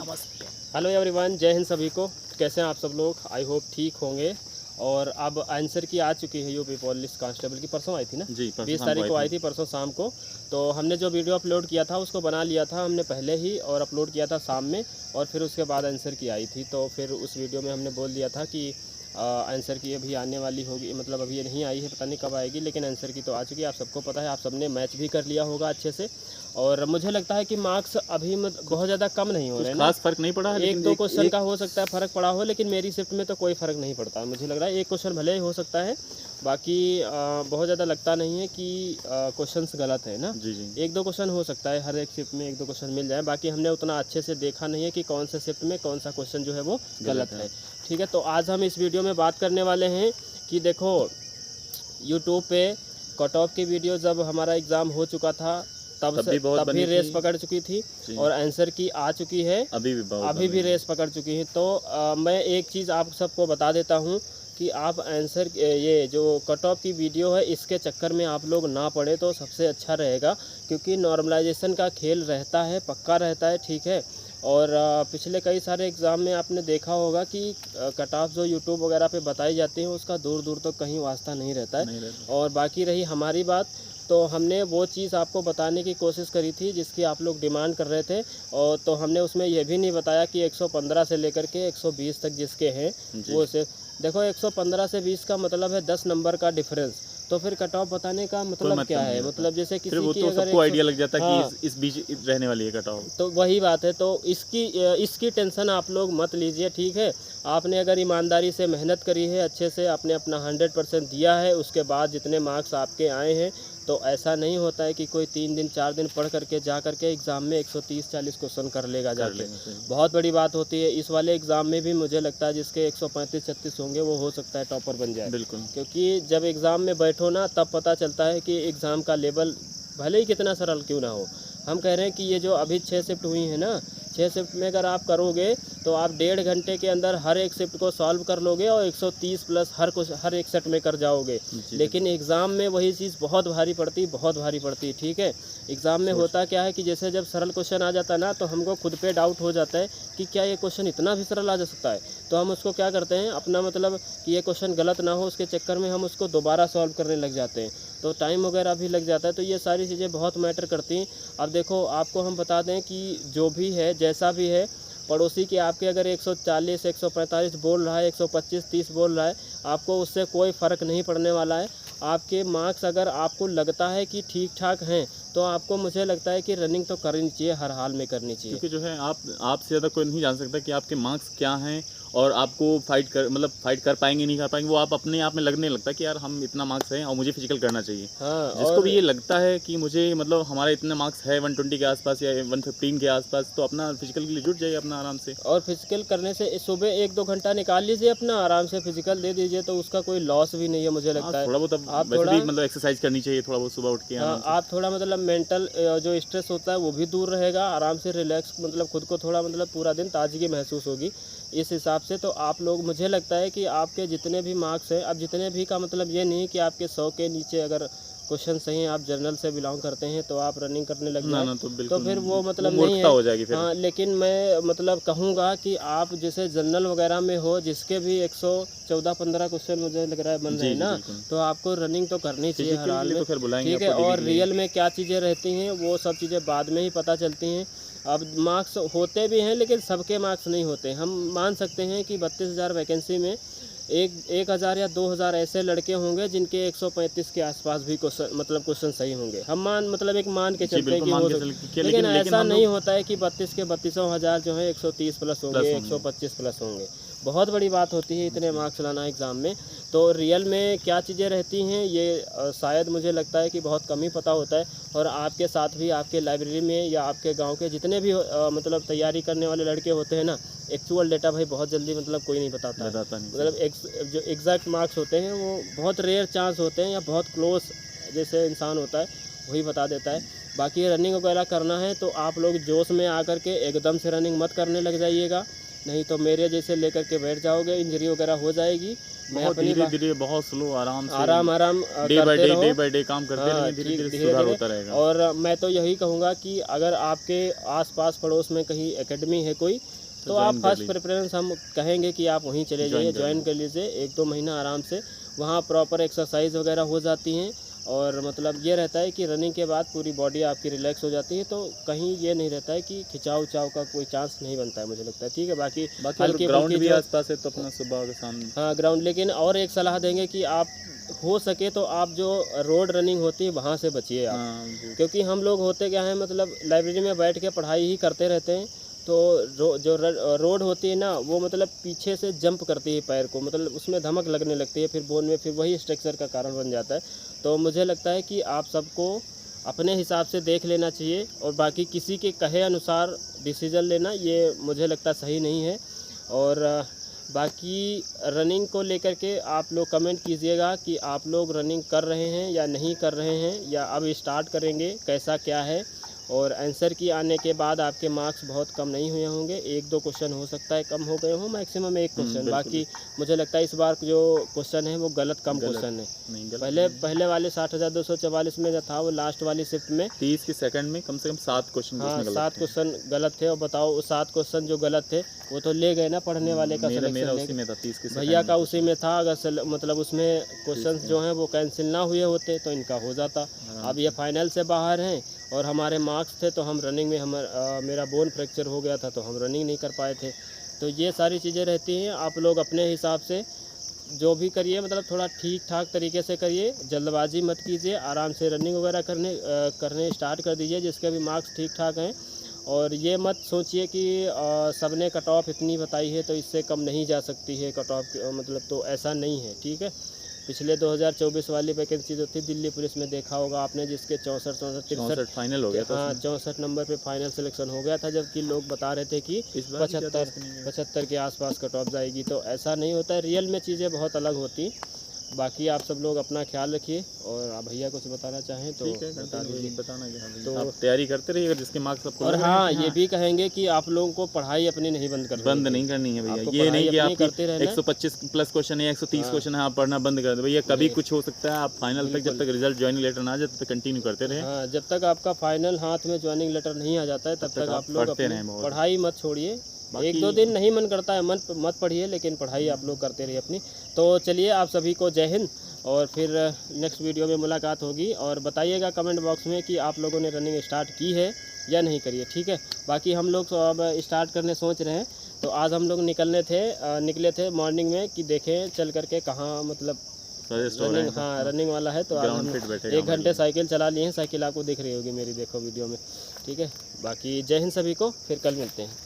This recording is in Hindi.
नमस्ते। हेलो एवरीवन, जय हिंद सभी को। कैसे हैं आप सब लोग? आई होप ठीक होंगे। और अब आंसर की आ चुकी है यूपी पुलिस कांस्टेबल की। परसों आई थी ना जी, परसों 20 शाम तारीख को आई थी। थी, परसों शाम को। तो हमने जो वीडियो अपलोड किया था उसको बना लिया था हमने पहले ही, और अपलोड किया था शाम में। और फिर उसके बाद आंसर की आई थी, तो फिर उस वीडियो में हमने बोल दिया था कि आंसर की अभी आने वाली होगी, मतलब अभी ये नहीं आई है, पता नहीं कब आएगी, लेकिन आंसर की तो आ चुकी है। आप सबको पता है, आप सबने मैच भी कर लिया होगा अच्छे से। और मुझे लगता है कि मार्क्स अभी बहुत ज़्यादा कम नहीं हो रहे हैं ना। खास फर्क नहीं पड़ा है, एक दो क्वेश्चन का हो सकता है फ़र्क पड़ा हो, लेकिन मेरी शिफ्ट में तो कोई फ़र्क नहीं पड़ता। मुझे लग रहा है एक क्वेश्चन भले ही हो सकता है, बाकी बहुत ज़्यादा लगता नहीं है कि क्वेश्चंस गलत है ना। जी जी। एक दो क्वेश्चन हो सकता है, हर एक शिफ्ट में एक दो क्वेश्चन मिल जाए। बाकी हमने उतना अच्छे से देखा नहीं है कि कौन से शिफ्ट में कौन सा क्वेश्चन जो है वो गलत है। ठीक है, तो आज हम इस वीडियो में बात करने वाले हैं कि देखो, यूट्यूब पे कट ऑफ की वीडियो जब हमारा एग्ज़ाम हो चुका था तब भी रेस पकड़ चुकी थी, और आंसर की आ चुकी है, अभी भी रेस पकड़ चुकी है। तो मैं एक चीज़ आप सबको बता देता हूँ कि आप आंसर, ये जो कट ऑफ की वीडियो है, इसके चक्कर में आप लोग ना पड़े तो सबसे अच्छा रहेगा, क्योंकि नॉर्मलाइजेशन का खेल रहता है, पक्का रहता है। ठीक है, और पिछले कई सारे एग्ज़ाम में आपने देखा होगा कि कट ऑफ जो यूट्यूब वगैरह पे बताई जाती हैं उसका दूर दूर तक कहीं वास्ता नहीं रहता है। और बाकी रही हमारी बात, तो हमने वो चीज़ आपको बताने की कोशिश करी थी जिसकी आप लोग डिमांड कर रहे थे। और तो हमने उसमें यह भी नहीं बताया कि 115 से लेकर के 120 तक जिसके हैं वो से देखो, 115 से 20 का मतलब है 10 नंबर का डिफरेंस। तो फिर कट ऑफ बताने का मतलब क्या है? मतलब जैसे किसी वो की तो अगर सबको आइडिया लग जाता है कि इस बीच रहने वाली है कट ऑफ। तो वही बात है, तो इसकी टेंशन आप लोग मत लीजिए। ठीक है, आपने अगर ईमानदारी से मेहनत करी है, अच्छे से आपने अपना 100% दिया है, उसके बाद जितने मार्क्स आपके आए हैं, तो ऐसा नहीं होता है कि कोई 3 दिन 4 दिन पढ़ करके जा करके एग्ज़ाम में 130-40 क्वेश्चन कर लेगा जाके। बहुत बड़ी बात होती है। इस वाले एग्ज़ाम में भी मुझे लगता है जिसके 135-36 होंगे वो हो सकता है टॉपर बन जाए। बिल्कुल, क्योंकि जब एग्ज़ाम में बैठो ना, तब पता चलता है कि एग्ज़ाम का लेवल भले ही कितना सरल क्यों ना हो। हम कह रहे हैं कि ये जो अभी 6 शिफ्ट हुई है ना, 6 शिफ्ट में अगर आप करोगे तो आप 1.5 घंटे के अंदर हर एक शिफ्ट को सॉल्व कर लोगे और 130 प्लस हर एक सेट में कर जाओगे। लेकिन एग्ज़ाम में वही चीज़ बहुत भारी पड़ती। ठीक है, एग्ज़ाम में होता क्या है कि जैसे जब सरल क्वेश्चन आ जाता है ना, तो हमको खुद पे डाउट हो जाता है कि क्या ये क्वेश्चन इतना भी सरल आ जा सकता है। तो हम उसको क्या करते हैं, अपना मतलब कि ये क्वेश्चन गलत ना हो, उसके चक्कर में हम उसको दोबारा सॉल्व करने लग जाते हैं, तो टाइम वगैरह भी लग जाता है। तो ये सारी चीज़ें बहुत मैटर करती हैं। अब देखो, आपको हम बता दें कि जो भी है, जैसा भी है, पड़ोसी के आपके अगर 140 145 बोल रहा है, 125 30 बोल रहा है, आपको उससे कोई फ़र्क नहीं पड़ने वाला है। आपके मार्क्स अगर आपको लगता है कि ठीक ठाक हैं, तो आपको, मुझे लगता है कि रनिंग तो करनी चाहिए, हर हाल में करनी चाहिए। क्योंकि जो है आपसे ज़्यादा कोई नहीं जान सकता कि आपके मार्क्स क्या हैं, और आपको फाइट कर पाएंगे नहीं कर पाएंगे, वो आप अपने आप में लगने लगता है कि यार हम इतना मार्क्स है और मुझे फिजिकल करना चाहिए। हाँ, जिसको भी ये लगता है कि मुझे मतलब हमारा इतना मार्क्स है 120 के आसपास या 115 के आसपास, तो अपना फिजिकल के लिए जुट जाइए अपना आराम से। और फिजिकल करने से सुबह 1-2 घंटा निकाल लीजिए अपना, आराम से फिजिकल दे दीजिए, तो उसका कोई लॉस भी नहीं है मुझे लगता है। थोड़ा बहुत आप वैसे थोड़ा भी मतलब एक्सरसाइज करनी चाहिए थोड़ा बहुत सुबह उठ के। आप थोड़ा मतलब मेंटल जो स्ट्रेस होता है वो भी दूर रहेगा, आराम से रिलैक्स, मतलब खुद को थोड़ा मतलब पूरा दिन ताजगी महसूस होगी इस हिसाब से। तो आप लोग, मुझे लगता है कि आपके जितने भी मार्क्स हैं, अब जितने भी का मतलब ये नहीं कि आपके 100 के नीचे अगर क्वेश्चन सही हैं, आप जर्नल से बिलोंग करते हैं, तो आप रनिंग करने लग जाए, तो फिर वो मतलब नहीं है। हो जाएगी फिर। हाँ, लेकिन मैं मतलब कहूँगा कि आप जैसे जर्नल वगैरह में हो, जिसके भी 114-15 क्वेश्चन मुझे लग रहा है बन रहे हैं ना, तो आपको रनिंग तो करनी चाहिए हर हाल में। ठीक है, और रियल में क्या चीज़ें रहती हैं वो सब चीज़ें बाद में ही पता चलती हैं। अब मार्क्स होते भी हैं, लेकिन सबके मार्क्स नहीं होते। हम मान सकते हैं कि 32,000 वैकेंसी में 1,000 या 2,000 ऐसे लड़के होंगे जिनके 135 के आसपास भी क्वेश्चन सही होंगे। हम मतलब एक मान के चलते हैं कि हो सकता, लेकिन ऐसा नहीं होता है कि 32 के 32,000 जो है 130 प्लस होंगे, 125 प्लस होंगे। बहुत बड़ी बात होती है इतने मार्क्स लाना एग्ज़ाम में। तो रियल में क्या चीज़ें रहती हैं ये शायद मुझे लगता है कि बहुत कम ही पता होता है। और आपके साथ भी आपके लाइब्रेरी में या आपके गांव के जितने भी मतलब तैयारी करने वाले लड़के होते हैं ना, एक्चुअल डेटा भाई बहुत जल्दी मतलब कोई नहीं बताता है। मतलब जो एग्जैक्ट मार्क्स होते हैं वो बहुत रेयर चांस होते हैं, या बहुत क्लोज जैसे इंसान होता है वही बता देता है। बाकी रनिंग वगैरह करना है तो आप लोग जोश में आकर के एकदम से रनिंग मत करने लग जाइएगा। नहीं तो मेरे जैसे लेकर के बैठ जाओगे, इंजरी वगैरह हो जाएगी। मैं बहुत अपनी धीरे धीरे, बहुत स्लो, आराम से, आराम डे बाय करते डे, रहो। डे बाय डे काम करते हाँ, रहेंगे, धीरे धीरे धीरे सुधार धीरे। होता रहेगा। और मैं तो यही कहूँगा कि अगर आपके आसपास पड़ोस में कहीं एकेडमी है कोई, तो आप ज्वाइन कर फर्स्ट लीजिए। प्रेफरेंस हम कहेंगे कि आप वहीं चले जाइए, ज्वाइन कर लीजिए। 1-2 महीना आराम से वहाँ प्रॉपर एक्सरसाइज वगैरह हो जाती हैं, और मतलब ये रहता है कि रनिंग के बाद पूरी बॉडी आपकी रिलैक्स हो जाती है, तो कहीं ये नहीं रहता है कि खिंचाव उचाव का कोई चांस नहीं बनता है, मुझे लगता है। ठीक है, बाकी हल्की ग्राउंड फुल्की भी जो, आसपास है तो अपना सुबह के शाम। हाँ ग्राउंड, लेकिन और एक सलाह देंगे कि आप हो सके तो आप जो रोड रनिंग होती है वहाँ से बचिए आप। हाँ जी। क्योंकि हम लोग होते क्या हैं, मतलब लाइब्रेरी में बैठ के पढ़ाई ही करते रहते हैं, तो जो रोड होती है ना, वो मतलब पीछे से जंप करती है पैर को, मतलब उसमें धमक लगने लगती है, फिर बोन में, फिर वही स्ट्रक्चर का कारण बन जाता है। तो मुझे लगता है कि आप सबको अपने हिसाब से देख लेना चाहिए, और बाकी किसी के कहे अनुसार डिसीज़न लेना ये मुझे लगता सही नहीं है। और बाकी रनिंग को लेकर के आप लोग कमेंट कीजिएगा कि आप लोग रनिंग कर रहे हैं या नहीं कर रहे हैं, या अब स्टार्ट करेंगे, कैसा क्या है। और आंसर की आने के बाद आपके मार्क्स बहुत कम नहीं हुए होंगे, 1-2 क्वेश्चन हो सकता है कम हो गए हों, मैक्सिमम 1 क्वेश्चन। बाकी मुझे लगता है इस बार जो क्वेश्चन है वो कम क्वेश्चन है। नहीं गलत। पहले वाले 60,244 में जो था, वो लास्ट वाली शिफ्ट में 30 के सेकंड में कम से कम 7 क्वेश्चन हाँ उसमें गलत 7 थे। क्वेश्चन गलत थे। और बताओ, वो 7 क्वेश्चन जो गलत थे वो तो ले गए ना पढ़ने वाले का मेरा सिलेक्शन। उसी में था 30 के भैया सेकंड का में। उसी में था। अगर मतलब उसमें क्वेश्चंस जो हैं वो कैंसिल ना हुए होते तो इनका हो जाता। अब ये फाइनल से बाहर हैं, और हमारे मार्क्स थे तो हम रनिंग में मेरा बोन फ्रैक्चर हो गया था तो हम रनिंग नहीं कर पाए थे। तो ये सारी चीज़ें रहती हैं। आप लोग अपने हिसाब से जो भी करिए, मतलब थोड़ा ठीक ठाक तरीके से करिए, जल्दबाजी मत कीजिए, आराम से रनिंग वगैरह करने स्टार्ट कर दीजिए जिसके भी मार्क्स ठीक ठाक हैं। और ये मत सोचिए कि सबने कट ऑफ इतनी बताई है तो इससे कम नहीं जा सकती है कट ऑफ, मतलब तो ऐसा नहीं है। ठीक है, पिछले 2024 वाली वैकेंसी जो थी दिल्ली पुलिस में, देखा होगा आपने, जिसके 64 फाइनल हो गया था। हाँ 64 नंबर पे फाइनल सिलेक्शन हो गया था, जबकि लोग बता रहे थे कि इस बार 75 के आसपास कट ऑफ जाएगी। तो ऐसा नहीं होता है, रियल में चीज़ें बहुत अलग होती। बाकी आप सब लोग अपना ख्याल रखिए, और आप भैया कुछ बताना चाहें तो बता दीजिए। बताना क्या है, तो आप तैयारी करते रहिएगा जिसके मार्क्स आपको और लग रहे हाँ, हैं कि ये भी कहेंगे कि आप लोगों को पढ़ाई अपनी नहीं बंद नहीं करनी है भैया। आपको ये नहीं कि पढ़ाई अपनी आपकी करते रहना है। 125 प्लस क्वेश्चन है, 130 क्वेश्चन है, आप पढ़ना बंद कर दो भैया। कभी कुछ हो सकता है। आप फाइनल तक, जब तक रिजल्ट ज्वाइनिंग लेटर ना आ जाए तब तक कंटिन्यू करते रहे। हाँ, जब तक आपका फाइनल हाथ में ज्वाइनिंग लेटर नहीं आ जाता है तब तक आप लोग पढ़ते अपनी रहें बहुत। पढ़ाई मत छोड़िए। 1-2 दिन नहीं मन करता है, मत पढ़िए, लेकिन पढ़ाई आप लोग करते रहिए अपनी। तो चलिए, आप सभी को जय हिंद, और फिर नेक्स्ट वीडियो में मुलाकात होगी। और बताइएगा कमेंट बॉक्स में कि आप लोगों ने रनिंग स्टार्ट की है या नहीं करी है। ठीक है, बाकी हम लोग अब स्टार्ट करने सोच रहे हैं। तो आज हम लोग निकले थे मॉर्निंग में कि देखें चल करके कहाँ, मतलब रनिंग, हाँ रनिंग वाला है। तो आज हम 1 घंटे साइकिल चला लिए हैं। साइकिल आपको दिख रही होगी मेरी, देखो वीडियो में। ठीक है, बाकी जय हिंद सभी को, फिर कल मिलते हैं।